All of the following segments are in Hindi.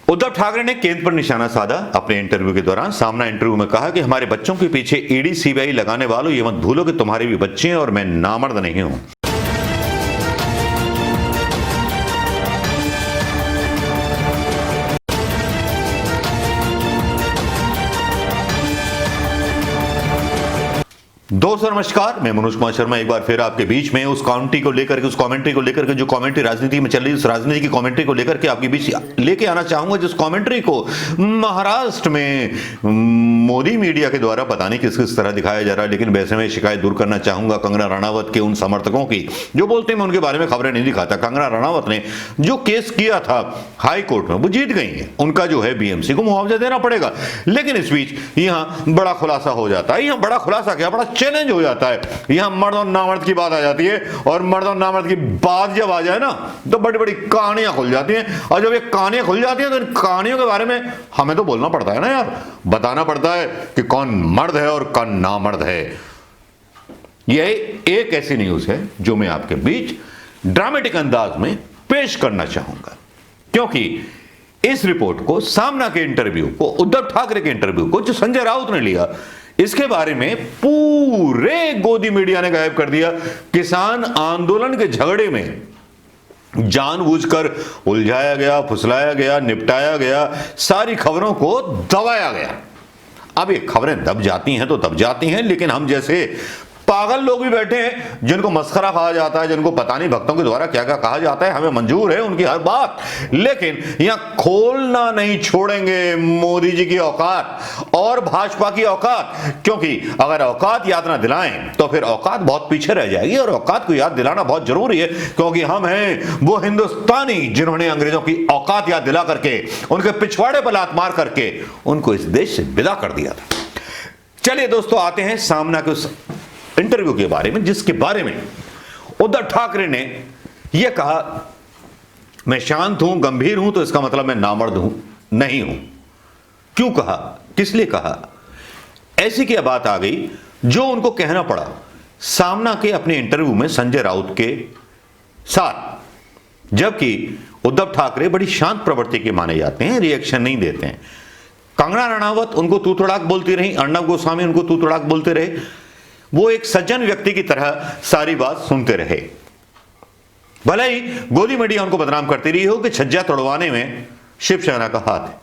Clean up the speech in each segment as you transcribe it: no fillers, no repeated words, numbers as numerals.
उद्धव ठाकरे ने केंद्र पर निशाना साधा। अपने इंटरव्यू के दौरान सामना इंटरव्यू में कहा कि हमारे बच्चों के पीछे ईडी सीबीआई लगाने वालों ये मत भूलो कि तुम्हारे भी बच्चे हैं और मैं नामर्द नहीं हूं। दोस्तों नमस्कार, मैं मनोज कुमार शर्मा एक बार फिर आपके बीच में उस कमेंट्री को लेकर के जो कमेंट्री राजनीति में चल रही है उस राजनीति की कमेंट्री को लेकर के आपके बीच लेके आना चाहूंगा, जिस कमेंट्री को महाराष्ट्र में मोदी मीडिया के द्वारा पता नहीं किस किस तरह दिखाया जा रहा है। लेकिन वैसे में शिकायत दूर करना चाहूंगा कंगना रनावत के उन समर्थकों की जो बोलते हैं मैं उनके बारे में खबरें नहीं दिखाता। कंगना रनावत ने जो केस किया था हाई कोर्ट में वो जीत गई है, उनका जो है बीएमसी को मुआवजा देना पड़ेगा। लेकिन इस बीच यहां बड़ा खुलासा हो जाता है। यहां बड़ा खुलासा क्या, बड़ा चैलेंज हो जाता है। यहां मर्द और नामर्द की बात आ जाती है और मर्द और नामर्द की बात जब आ जाए ना तो बड़ी बड़ी कहानियां खुल जाती हैं। और जब ये कहानियां खुल जाती हैं तो इन कहानियों के बारे में हमें तो बोलना पड़ता है ना यार, बताना पड़ता है कि कौन मर्द है और कौन नामर्द है। यह एक ऐसी न्यूज है जो मैं आपके बीच ड्रामेटिक अंदाज में पेश करना चाहूंगा, क्योंकि इस रिपोर्ट को, सामना के इंटरव्यू को, उद्धव ठाकरे के इंटरव्यू को जो संजय राउत ने लिया, इसके बारे में पूरे गोदी मीडिया ने गायब कर दिया। किसान आंदोलन के झगड़े में जानबूझकर उलझाया गया, फुसलाया गया, निपटाया गया, सारी खबरों को दबाया गया। अब ये खबरें दब जाती हैं तो दब जाती हैं, लेकिन हम जैसे पागल लोग भी बैठे हैं जिनको मस्खरा कहा जाता है, जिनको पता नहीं भक्तों के द्वारा क्या क्या कहा जाता है, हमें मंजूर है उनकी हर बात, लेकिन यहां खोलना नहीं छोड़ेंगे मोदी जी की औकात और भाजपा की औकात। क्योंकि अगर औकात याद ना दिलाएं तो फिर औकात बहुत पीछे रह जाएगी और औकात को याद दिलाना बहुत जरूरी है, क्योंकि हम हैं वो हिंदुस्तानी जिन्होंने अंग्रेजों की औकात याद दिला करके, उनके पिछवाड़े पर लात मार करके उनको इस देश से विदा कर दिया था। चलिए दोस्तों, आते हैं सामना के उस इंटरव्यू के बारे में जिसके बारे में उद्धव ठाकरे ने यह कहा मैं शांत हूं, गंभीर हूं, तो इसका मतलब मैं नामर्द हूं नहीं हूं। क्यों कहा, किस लिए कहा, ऐसी क्या बात आ गई जो उनको कहना पड़ा सामना के अपने इंटरव्यू में संजय राउत के साथ। जबकि उद्धव ठाकरे बड़ी शांत प्रवृत्ति के माने जाते हैं, रिएक्शन नहीं देते हैं। कंगना रनावत उनको तू तड़ाक बोलती रही, अर्णब गोस्वामी उनको तू तड़ाक बोलते रहे, वो एक सज्जन व्यक्ति की तरह सारी बात सुनते रहे। भले ही गोदी मीडिया उनको बदनाम करती रही हो कि छज्जा तोड़वाने में शिवसेना का हाथ है,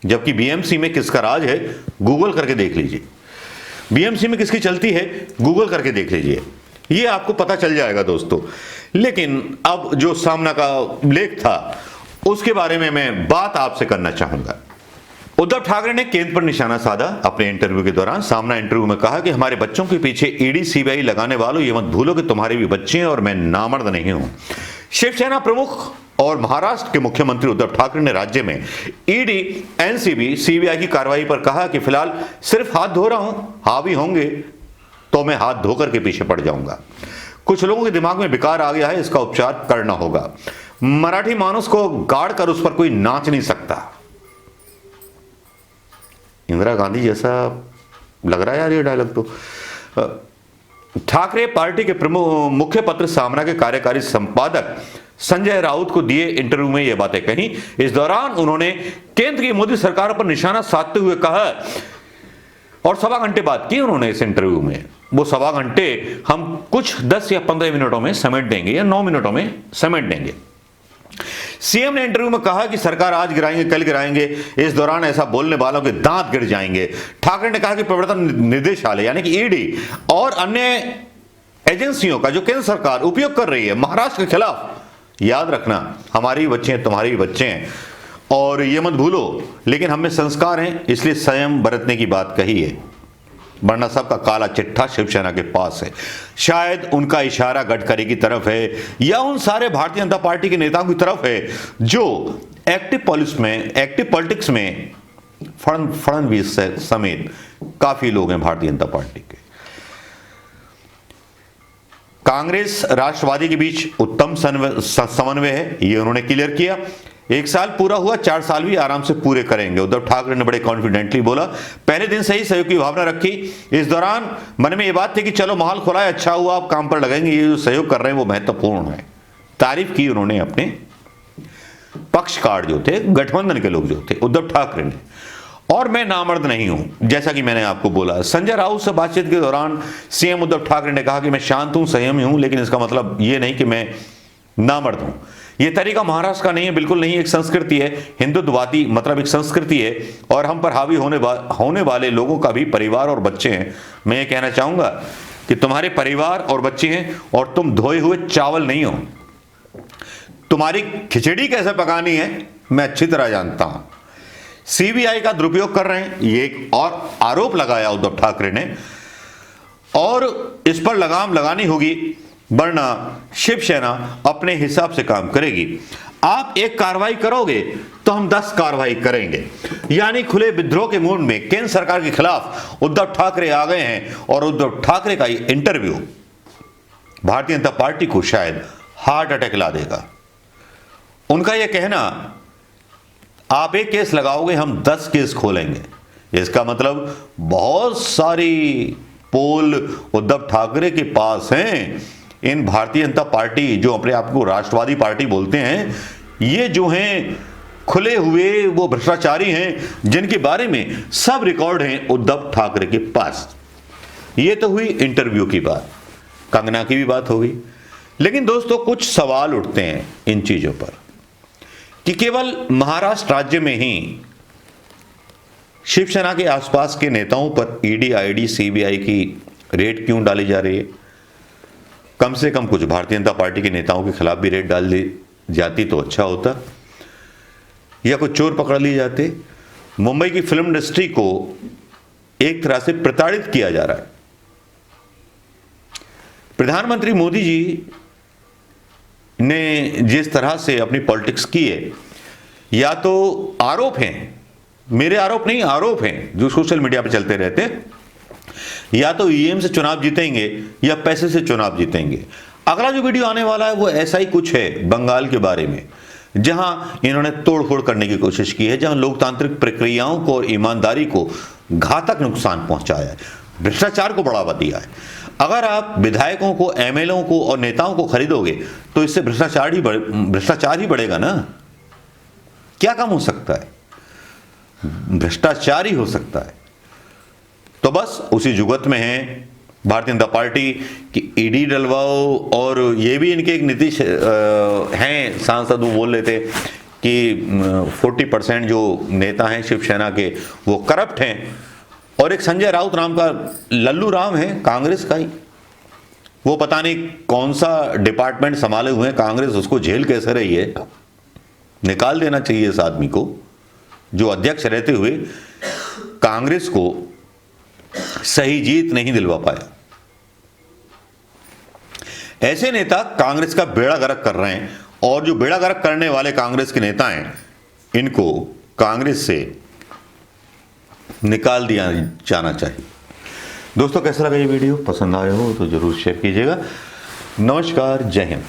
जबकि बीएमसी में किसका राज है गूगल करके देख लीजिए। बीएमसी में किसकी चलती है गूगल करके देख लीजिए, ये आपको पता चल जाएगा दोस्तों। लेकिन अब जो सामना का लेख था उसके बारे में मैं बात आपसे करना चाहूंगा। उद्धव ठाकरे ने केंद्र पर निशाना साधा। अपने इंटरव्यू के दौरान सामना इंटरव्यू में कहा कि हमारे बच्चों के पीछे ईडी सीबीआई लगाने वालों ये मत भूलो कि तुम्हारे भी बच्चे हैं और मैं नामर्द नहीं हूं। शिवसेना प्रमुख और महाराष्ट्र के मुख्यमंत्री उद्धव ठाकरे ने राज्य में ईडी, एनसीबी, सीबीआई की कार्रवाई पर कहा कि फिलहाल सिर्फ हाथ धो रहा हूं, हावी होंगे तो मैं हाथ धोकर के पीछे पड़ जाऊंगा। कुछ लोगों के दिमाग में विकार आ गया है, इसका उपचार करना होगा। मराठी मानुस को गाड़ कर उस पर कोई नाच नहीं सकता। इंदिरा गांधी जैसा लग रहा है यार ये डायलॉग तो। ठाकरे पार्टी के प्रमुख मुख्य पत्र सामना के कार्यकारी संपादक संजय राउत को दिए इंटरव्यू में ये बातें कही। इस दौरान उन्होंने केंद्र की मोदी सरकार पर निशाना साधते हुए कहा और सवा घंटे बात की उन्होंने इस इंटरव्यू में। वो सवा घंटे हम कुछ 10 या 15 मिनटों में समेट देंगे या 9 मिनटों में समेट देंगे। सीएम ने इंटरव्यू में कहा कि सरकार आज गिराएंगे, कल गिराएंगे, इस दौरान ऐसा बोलने वालों के दांत गिर जाएंगे। ठाकरे ने कहा कि प्रवर्तन निदेशालय यानी कि ईडी और अन्य एजेंसियों का जो केंद्र सरकार उपयोग कर रही है महाराष्ट्र के खिलाफ, याद रखना हमारे बच्चे हैं, तुम्हारे भी बच्चे हैं और ये मत भूलो, लेकिन हमें संस्कार हैं इसलिए संयम बरतने की बात कही है, वरना सबका काला चिट्ठा शिवसेना के पास है। शायद उनका इशारा गडकरी की तरफ है या उन सारे भारतीय जनता पार्टी के नेताओं की तरफ है जो एक्टिव पॉलिटिक्स में फडणवीस समेत काफी लोग हैं भारतीय जनता पार्टी के। कांग्रेस राष्ट्रवादी के बीच उत्तम समन्वय है, ये उन्होंने क्लियर किया। 1 साल पूरा हुआ, 4 साल भी आराम से पूरे करेंगे, उद्धव ठाकरे ने बड़े कॉन्फिडेंटली बोला। पहले दिन से ही सहयोग की भावना रखी। इस दौरान मन में ये बात थी कि चलो माहौल खुला है, अच्छा हुआ, आप काम पर लगेंगे, ये जो सहयोग कर रहे हैं वो महत्वपूर्ण है। तारीफ की उन्होंने अपने पक्षकार जो थे, गठबंधन के लोग जो थे, उद्धव ठाकरे ने, और मैं नामर्द नहीं हूं, जैसा कि मैंने आपको बोला। संजय राउत से बातचीत के दौरान सीएम उद्धव ठाकरे ने कहा कि मैं शांत हूं, संयमी हूं, लेकिन इसका मतलब यह नहीं कि मैं नामर्द हूं। यह तरीका महाराष्ट्र का नहीं है, बिल्कुल नहीं। एक संस्कृति है, हिंदुत्ववादी मतलब एक संस्कृति है, और हम पर हावी होने वाले लोगों का भी परिवार और बच्चे हैं। मैं ये कहना चाहूंगा कि तुम्हारे परिवार और बच्चे हैं, और तुम धोए हुए चावल नहीं हो। तुम्हारी खिचड़ी कैसे पकानी है मैं अच्छी तरह जानता हूं। सीबीआई का दुरुपयोग कर रहे हैं, ये एक और आरोप लगाया उद्धव ठाकरे ने, और इस पर लगाम लगानी होगी, वरना शिवसेना अपने हिसाब से काम करेगी। आप एक कार्रवाई करोगे तो हम 10 कार्रवाई करेंगे। यानी खुले विद्रोह के मूड में केंद्र सरकार के खिलाफ उद्धव ठाकरे आ गए हैं, और उद्धव ठाकरे का ये इंटरव्यू भारतीय जनता पार्टी को शायद हार्ट अटैक ला देगा। उनका यह कहना, आप एक केस लगाओगे हम 10 केस खोलेंगे, इसका मतलब बहुत सारी पोल उद्धव ठाकरे के पास हैं। इन भारतीय जनता पार्टी जो अपने आप को राष्ट्रवादी पार्टी बोलते हैं, ये जो हैं खुले हुए वो भ्रष्टाचारी हैं, जिनके बारे में सब रिकॉर्ड हैं उद्धव ठाकरे के पास। ये तो हुई इंटरव्यू की बात, कंगना की भी बात होगी। लेकिन दोस्तों, कुछ सवाल उठते हैं इन चीजों पर कि केवल महाराष्ट्र राज्य में ही शिवसेना के आसपास के नेताओं पर ईडी, आईडी, सीबीआई की रेड क्यों डाली जा रही है? कम से कम कुछ भारतीय जनता पार्टी के नेताओं के खिलाफ भी रेड डाल दी जाती तो अच्छा होता, या कुछ चोर पकड़ लिए जाते। मुंबई की फिल्म इंडस्ट्री को एक तरह से प्रताड़ित किया जा रहा है। प्रधानमंत्री मोदी जी ने जिस तरह से अपनी पॉलिटिक्स की है, या तो आरोप हैं, मेरे आरोप नहीं, आरोप हैं जो सोशल मीडिया पे चलते रहते हैं, या तो ईवीएम से चुनाव जीतेंगे या पैसे से चुनाव जीतेंगे। अगला जो वीडियो आने वाला है वो ऐसा ही कुछ है बंगाल के बारे में, जहां इन्होंने तोड़फोड़ करने की कोशिश की है, जहां लोकतांत्रिक प्रक्रियाओं को और ईमानदारी को घातक नुकसान पहुंचाया है, भ्रष्टाचार को बढ़ावा दिया है। अगर आप विधायकों को, एमएलओ को और नेताओं को खरीदोगे तो इससे भ्रष्टाचार ही बढ़ेगा ना। क्या काम हो सकता है? भ्रष्टाचार ही हो सकता है। तो बस उसी जुगत में है भारतीय जनता पार्टी की ईडी डलवाओ, और ये भी इनके एक नीतीश हैं सांसद, वो बोल रहे थे कि 40% जो नेता हैं शिवसेना के वो करप्ट हैं, और एक संजय राउत नाम का लल्लू राम है कांग्रेस का ही, वो पता नहीं कौन सा डिपार्टमेंट संभाले हुए हैं कांग्रेस, उसको झेल कैसे रही है। निकाल देना चाहिए इस आदमी को, जो अध्यक्ष रहते हुए कांग्रेस को सही जीत नहीं दिलवा पाया। ऐसे नेता कांग्रेस का बेड़ा गर्क कर रहे हैं, और जो बेड़ा गर्क करने वाले कांग्रेस के नेता हैं, इनको कांग्रेस से निकाल दिया जाना चाहिए। दोस्तों, कैसा लगा ये वीडियो? पसंद आया हो तो जरूर शेयर कीजिएगा। नमस्कार, जय हिंद।